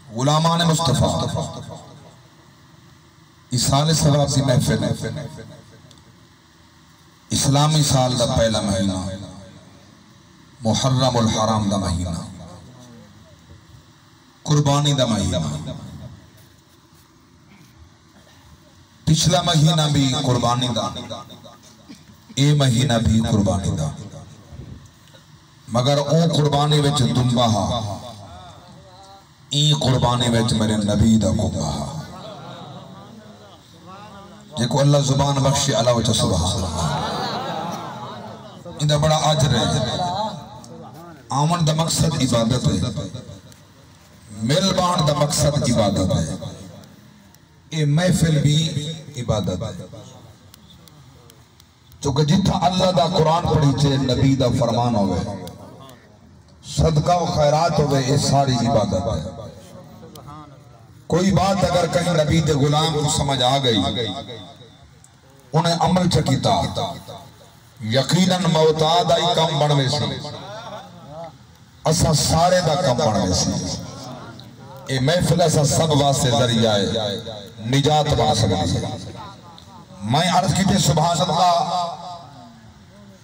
गुलामान मुस्तफा इसाल सवाब की महफिल इस्लामी साल का पहला महीना मुहर्रम उल हराम का महीना कुर्बानी का महीना। पिछला महीना भी कुर्बानी का, ये महीना भी कुर्बानी का, मगर ओ कुर्बानी विच दुम्बा ई कुर्बानी विच मेरे नबी दा कुंबा जेको अल्लाह जुबान बख्शे अल्लाह वच सुभान अल्लाह। इंदा बड़ा अजर है। आमन दा मकसद इबादत है, मिलबान दा मकसद इबादत है, ये महफिल भी इबादत है। क्योंकि जिथा अल्लाह दा कुरान पढ़ी चे नबी दा फरमान होवे सदका व खैरात होवे ये सारी इबादत है। कोई बात अगर कहीं नबी दे गुलाम को समझ आ गई उन्हें अमल च कीता यकीनन मौताद आई कम बनवे सी असा सारे दा कम बनवे सी। ये महफिल असा सब वास्ते जरिया है निजात बन सकती है। मैं अर्ज की सुभान अल्लाह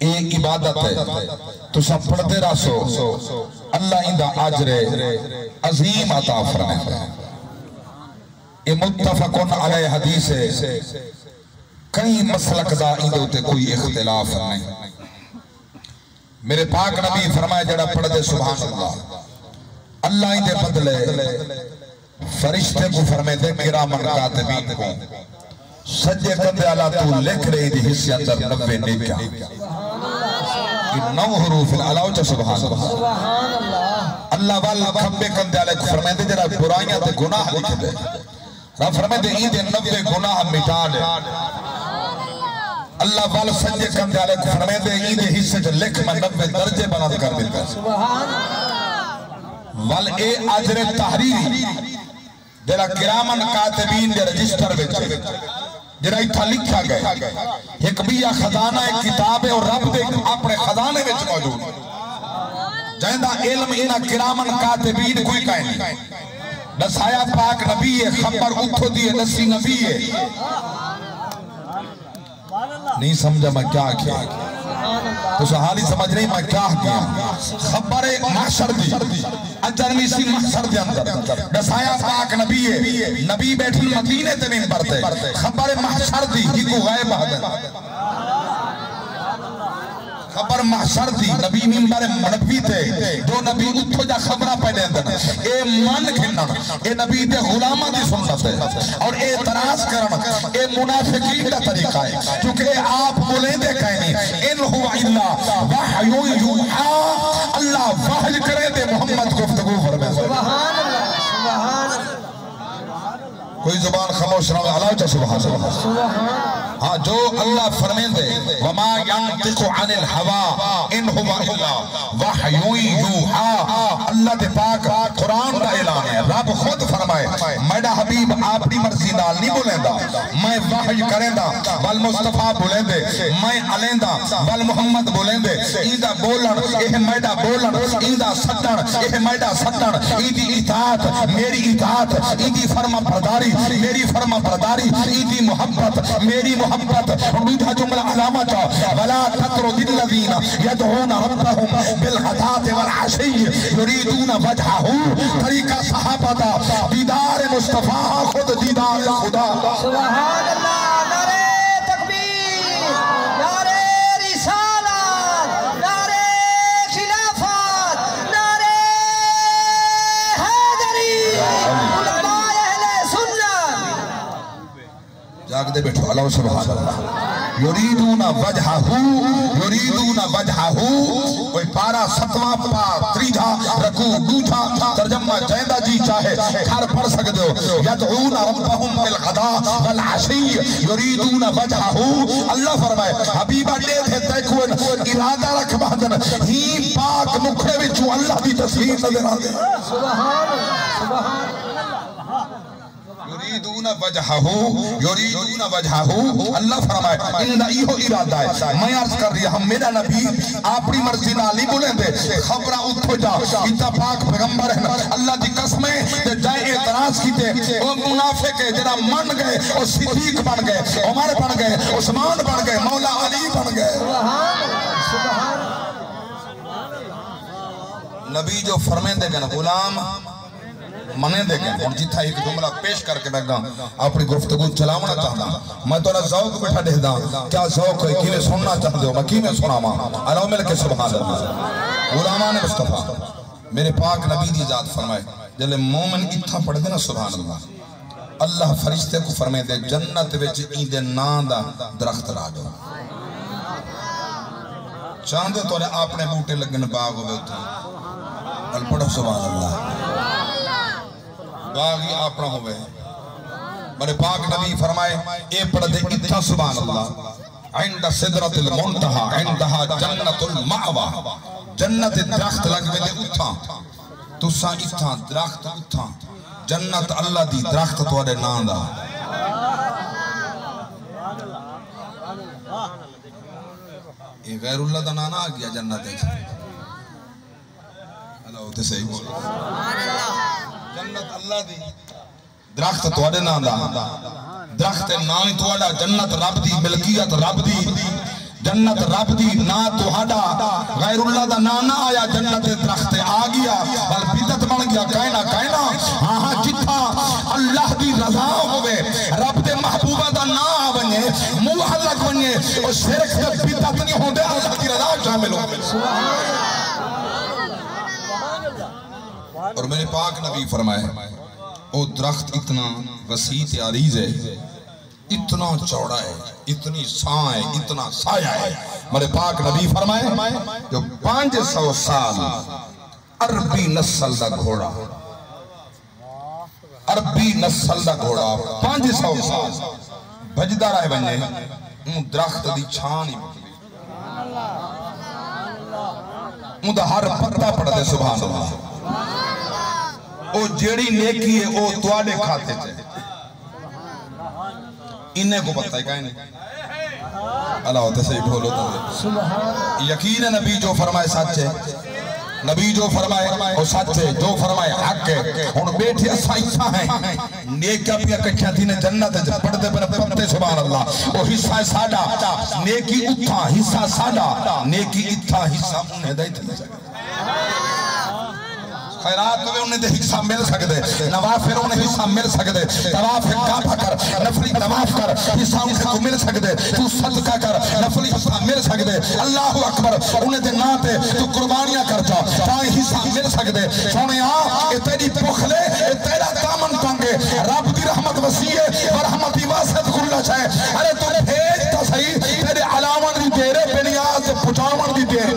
ये इबादत है तुसा पढ़ते रहो अल्लाह इंदा अजर अजीम अता फरमाए। ये मुत्तफकुन अलैहि हदीस है, कई मसलक दा इंदे उते कोई इख्तिलाफ नहीं। मेरे पाक नबी फरमाए जड़ा पढ़दे सुभान अल्लाह अल्लाह इंदे बदले फरिश्ते को फरमाते किरामन कातिबीन को सज्जे कंधे आला तू लिख रही दी हिस्से अंदर 90 नेकियां नौ हरूफ अलाउ च सुभान अल्लाह। अल्लाह वाला खब्बे कंधे आले को फरमाते जरा बुराइयां ते गुनाह लिख दे रब फरमाते इंदे 90 गुनाह मिटा दे। अल्लाह वाला सज्जे कंधे आले को फरमाते इंदे हिस्से च लिख मैं 90 दर्जे बुलंद कर देता सुभान अल्लाह। वल ए अजर तहरीर जरा किरामन कातिबीन दे रजिस्टर विच जरा इथा लिखा गया एक बिया खजाना एक किताब है और रब दे अपने खजाने विच मौजूद जैंदा इल्म इना किरामन कातिबीन कोई काहे नहीं दसाया पाक नबी है खबर उठो दी है दसी नबी है। नहीं समझा मैं क्या किया तो हाल ही समझ नहीं मैं क्या किया। खबर है महशर दी अजरमी सी महशर दे अंदर दसाया पाक नबी है नबी बैठी मदीने ते मिंबर ते खबर है महशर दी को गायब है खबर महशर दी नबी मिंबर मनवी थे जो नबी उठो जा खबरा पे देंदे ए मन खिन्ना ए नबी दे गुलामा दी सुन्नत है और ए तरास करन ए मुनाफिकीन दा तरीका है क्योंकि आप बोलेंदे कहीं नहीं इन हुवा इल्ला वहयु यूहा अल्लाह वहय करे दे मोहम्मद गुफ्तगू फरमाए सुभान अल्लाह सुभान अल्लाह। कोई जुबान खामोश ना अल्लाह च सुभान अल्लाह। हाँ जो अल्लाह फरमाते वमा यंतिकु अनिल हवा इन हुवा इल्ला वहयु यूहा अल्लाह दे पाक कुरान दा ऐलान है रब खुद फरमाए मेरा हबीब अपनी मर्जी नाल नहीं बोलेंदा मैं वहय करेंदा वल मुस्तफा बोलेंदे मैं अलेंदा वल मोहम्मद बोलेंदे इंदा बोलन एह मेरा बोलन इंदा सटण एह मेरा सटण इंदी इताअत मेरी इताअत इंदी फरमा बरदारी मेरी फरमा बरदारी इंदी मोहब्बत मेरी मोहब्बत मीठा जुमला अलामत वला ततरुदिल्लज़ीना यदऊना रब्बहुम बिल गदाति वल अशी युरीदूना वजहहु तरीका सहाबा दा दीदार मुस्तफा खुद दीदार खुदा सुभान अल्लाह। नारे तकबीर नारे रिसालत नारे खिलाफत नारे हैदरी उलमा अहले सुन्नत जागदे बैठो अल्लाह सुभान अल्लाह। युरीदूना वजहहु कोई पारा 7वां पार त्रीजा रकू दूजा तर्जुमा जैंदा जी चाहे घर पढ़ सकते हो यदऊना रब्बहुम बिल गदा वल अशी युरीदूना वजहहु अल्लाह फरमाए हबीबा दे थे देखो इरादा रख बहदन ही पाक मुखड़े विचों अल्लाह दी तस्वीर नजर आंदी सुभान अल्लाह। युरीदूना वजहहु अल्लाह फरमाए इंदा इहो इरादा है। मैं अर्ज कर रही हम मेरा नबी अपनी मर्जी नाल नहीं बोलेंदे खबरा उठो जा इता पाक पैगंबर है अल्लाह दी कसम है ते जाए एतराज कीते वो मुनाफिक है जरा मन गए और सिद्दीक बन गए, उमर बन गए, उस्मान बन गए, मौला अली बन गए। नबी जो फरमाते हैं गुलाम मने देंगे। और जिथा एक जुमला पेश करके मैं अपनी गुफ्तगू चलावना चाहता, मैं थोड़ा ज़ौक़ बैठा देखदा क्या ज़ौक़ है, किवें सुनना चाहते हो, मैं किवें सुनावा। अलो मिल के सुभान अल्लाह। गुलामान मुस्तफा मेरे पाक नबी दी जात फरमाए जले मोमिन इत्था पढ़दे ना सुभान अल्लाह, अल्लाह फरिश्ते को फरमाते जन्नत विच इंदे नां दा दरख्त ला दो। चाहते तोरे अपने बूटे लगन बाग होवे उत्थे, अल पढ़ो सुभान अल्लाह, बाग ही अपना होवे। मेरे पाक नबी फरमाए ए पढ़दे इत्था सुभान अल्लाह इंदा सिदरतुल मुंतहा इंदहा जन्नतुल मावा। जन्नत दरख्त लगवे दे उठा तुसा इत्था दरख्त उठा जन्नत अल्लाह दी दरख्त तोरे नां दा। ये गैरुल्लाह दा नाना आ गया जन्नत है। अल्लाह ते सही बोल जन्नत अल्लाह दी दरख्त तोरे नां दा। दरख्त नां ही तोड़ा, जन्नत रब दी मिल्कियत रब दी, जन्नत रब दी ना तुहाडा। गैरुल्लाह दा ना ना आया जन्नत दरख्त आ गया बल बिदत बन गया कहना कहना। हां हां जिथा अल्लाह दी रजा होवे रब दे महबूबा दा ना बने मुंह लग बने और शिरक ते बिदत नहीं होंदे, अल्लाह दी रजा शामिल होवे। और मेरे पाक नबी फरमाए ओ दरख्त इतना वसी ते अरीज है, इतना चौड़ा है, इतनी सां है, इतना साया है। मेरे पाक नबी फरमाए जो 500 साल अरबी नस्ल दा घोड़ा, अरबी नस्ल दा घोड़ा 500 साल भजदा रहे बने दरख्त दी छां नहीं मुकदी, उनदा हर पत्ता पड़दे सुभान अल्लाह। ओ जेड़ी नेकी है ओ तुहाडे खाते च, इन्हें को पता है नहीं। अल्लाह तो सही बोलो तो यकीन है नबी जो फरमाए सच है, नबी जो फरमाए वो सच है, जो फरमाए हक है। हुन बैठे असा इच्छा है नेकियां पिया कट्ठियां थी ने जन्नत च पढ़दे पर पत्ते सुभान अल्लाह। ओ हिस्सा है साडा, नेकी उठा हिस्सा साडा, नेकी इत्था हिस्सा उन्हें दा थी। खैरात में उन्हें हिस्सा मिल सकते, नवाफिल उन्हें हिस्सा मिल सकते, तवाफ काबा कर नफली तवाफ कर हिस्सा उनको मिल सकते, तू सदका कर नफली हिस्सा मिल सकते, अल्लाह अकबर उन्हें दे नाम पे तू कुर्बानियां कर जा ताई हिस्सा मिल सकते। सोनिया ये तेरी भुखले ये तेरा दामन तंगे रब दी रहमत वसी है और रहमती वासित कुल्ला चाहे। अरे तू भेज तो सही तेरे अलावन दी देरे बेनियाज पहुंचावन दी देर